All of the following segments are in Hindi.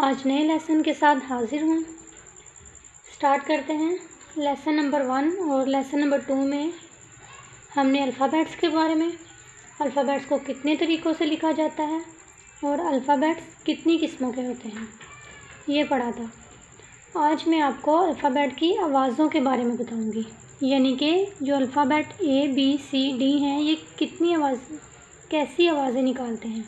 आज नए लेसन के साथ हाजिर हूँ। स्टार्ट करते हैं। लेसन नंबर 1 और लेसन नंबर 2 में हमने अल्फ़ाबेट्स के बारे में, अल्फ़ाबेट्स को कितने तरीक़ों से लिखा जाता है और अल्फ़ाबेट्स कितनी किस्मों के होते हैं, ये पढ़ा था। आज मैं आपको अल्फ़ाबेट की आवाज़ों के बारे में बताऊंगी, यानी कि जो अल्फ़ाबेट ABCD हैं ये कितनी कैसी आवाज़ें निकालते हैं।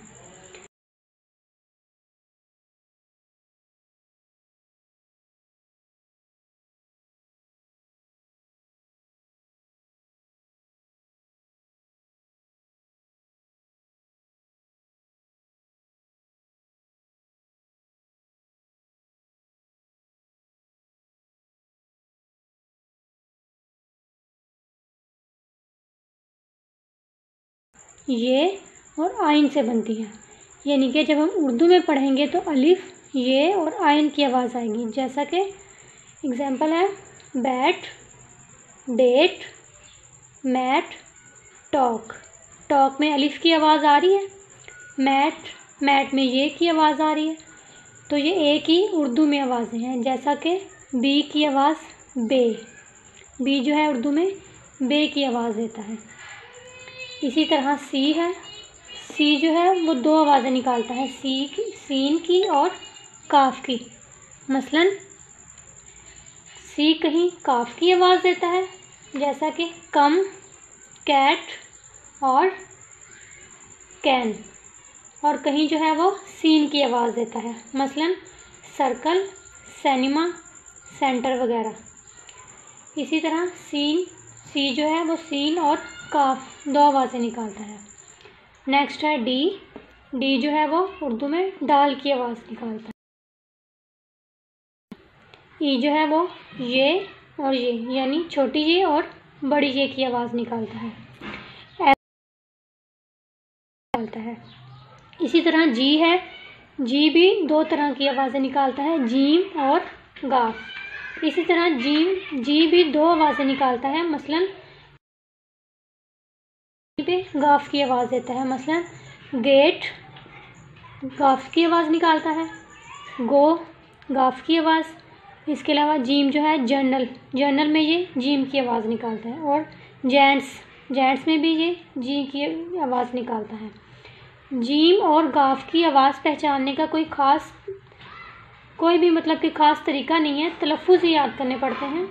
ये और आइन से बनती है, यानी कि जब हम उर्दू में पढ़ेंगे तो अलिफ, ये और आइन की आवाज़ आएगी। जैसा कि एग्जाम्पल है bat, date, mat, talk. Talk में अलिफ की आवाज़ आ रही है, मैट में ये की आवाज़ आ रही है, तो ये ए की उर्दू में आवाज़ें हैं। जैसा कि बी की आवाज़ बे, बी जो है उर्दू में बे की आवाज़ देता है। इसी तरह सी है, सी जो है वो दो आवाज़ें निकालता है, सीन की और काफ की। मसलन सी कहीं काफ की आवाज़ देता है, जैसा कि कम, कैट और कैन, और कहीं जो है वो सीन की आवाज़ देता है, मसलन सर्कल, सिनेमा, सेंटर वगैरह। इसी तरह सी जो है वो सीन और काफ दो आवाज़ें निकालता है। नेक्स्ट है डी जो है वो उर्दू में डाल की आवाज़ निकालता है। ई जो है वो ये और ये, यानी छोटी ये और बड़ी ये की आवाज़ निकालता है। इसी तरह जी है, जी भी दो तरह की आवाज़ें निकालता है, जीम और गाफ। इसी तरह जी भी दो आवाज़ें निकालता है, मसलन पे गाफ की आवाज़ देता है, मसलन गेट गाफ की आवाज़ निकालता है, गो गाफ की आवाज़। इसके अलावा जीम जो है जर्नल में ये जीम की आवाज़ निकालता है, और जेंट्स में भी ये जी की आवाज़ निकालता है। जीम और गाफ की आवाज़ पहचानने का कोई भी मतलब कि ख़ास तरीका नहीं है, तलफ़्फ़ुज़ ही याद करने पड़ते हैं,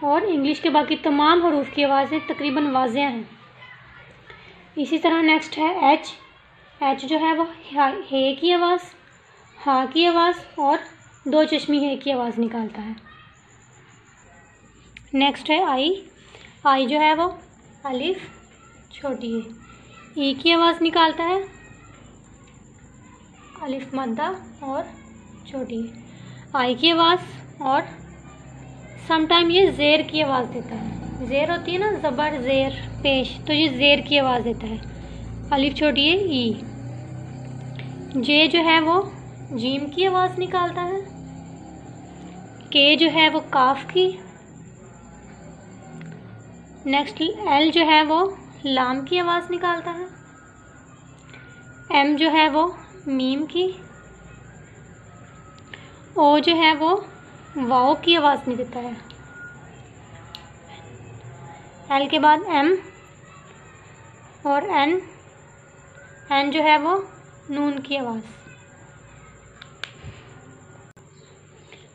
और इंग्लिश के बाकी तमाम हरूफ की आवाज़ें तकरीबन वाज़ेह हैं। इसी तरह नेक्स्ट है एच जो है वो हे की आवाज़, हा की आवाज़ और दो चश्मी हे की आवाज़ निकालता है। नेक्स्ट है आई जो है वो अलिफ छोटी है, ई की आवाज़ निकालता है, अलिफ मद्दा और छोटी है आई की आवाज़, और समटाइम ये ज़ेर की आवाज़ देता है। ज़ेर होती है ना, ज़बर ज़ेर पेश, तो ये ज़ेर की आवाज़ देता है। अलिफ छोटी है ई। जे जो है वो जीम की आवाज़ निकालता है, के जो है वो काफ की। नेक्स्ट एल जो है वो लाम की आवाज़ निकालता है, एम जो है वो मीम की, ओ जो है वो वाओ की आवाज़ नहीं देता है, एल के बाद एम, और एन जो है वो नून की आवाज़।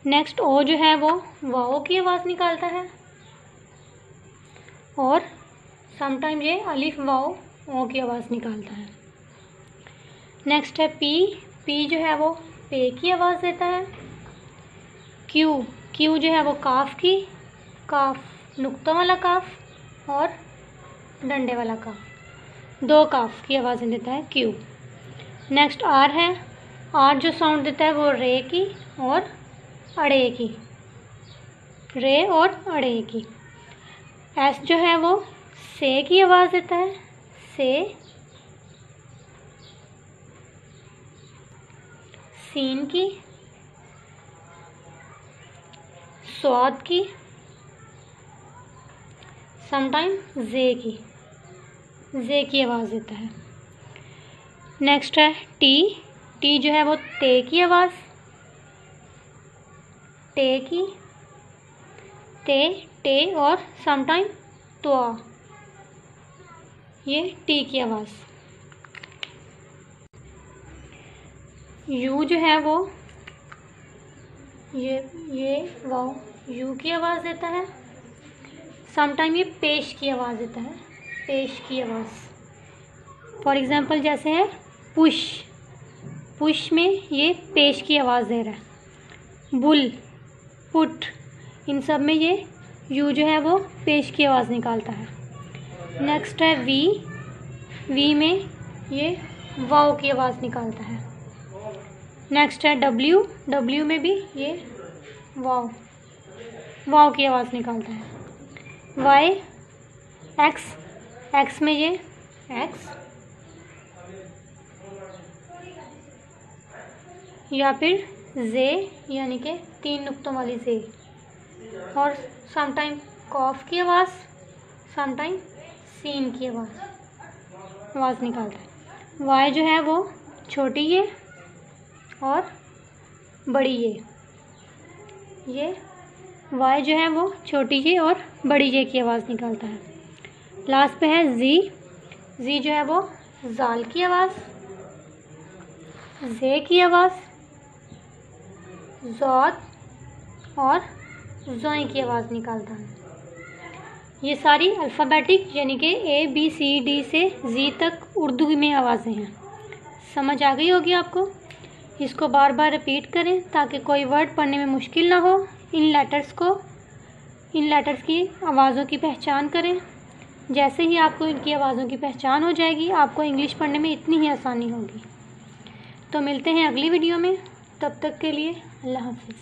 नेक्स्ट ओ जो है वो वाओ की आवाज़ निकालता है, और समटाइम ये अलिफ वाओ ओ की आवाज़ निकालता है। नेक्स्ट है पी जो है वो पे की आवाज़ देता है। क्यू जो है वो काफ की, काफ नुक्तों वाला काफ और डंडे वाला काफ, दो काफ की आवाज़ें देता है क्यू। नेक्स्ट आर है, आर जो साउंड देता है वो रे की और अड़े की, रे और अड़े की। एस जो है वो से की आवाज़ देता है, से, सीन की, स्वाद की, समटाइम जे की आवाज़ देता है। नेक्स्ट है टी जो है वो ते की आवाज़, टे की, टे टे और समटाइम त्वा, ये टी की आवाज़। यू जो है वो ये वाओ यू की आवाज़ देता है। समटाइम ये पेश की आवाज़ देता है, पेश की आवाज़। फॉर एग्जांपल जैसे है पुश, पुश में ये पेश की आवाज़ दे रहा है। बुल, पुट, इन सब में ये यू जो है वो पेश की आवाज़ निकालता है। नेक्स्ट है वी, वी में ये वाओ की आवाज़ निकालता है। नेक्स्ट है डब्ल्यू, डब्ल्यू में भी ये वाओ, वाओ की आवाज़ निकालता है। वाई, एक्स, एक्स में ये एक्स या फिर जे यानी कि 3 नुक्तों वाली जे, और समटाइम कॉफ की आवाज़, समटाइम सीन की आवाज़ निकालता है। वाई जो है वो छोटी ये और बड़ी ये वाई जो है वो छोटी ये और बड़ी ये की आवाज़ निकालता है। लास्ट पे है जी, जी जो है वो जाल की आवाज़, जे की आवाज़, जौत और जोई की आवाज़ निकालता है। ये सारी अल्फ़ाबेटिक यानी कि ABCD से जी तक उर्दू में आवाज़ें हैं। समझ आ गई होगी आपको। इसको बार बार रिपीट करें ताकि कोई वर्ड पढ़ने में मुश्किल ना हो। इन लेटर्स की आवाज़ों की पहचान करें। जैसे ही आपको इनकी आवाज़ों की पहचान हो जाएगी, आपको इंग्लिश पढ़ने में इतनी ही आसानी होगी। तो मिलते हैं अगली वीडियो में, तब तक के लिए अल्लाह हाफ़िज़।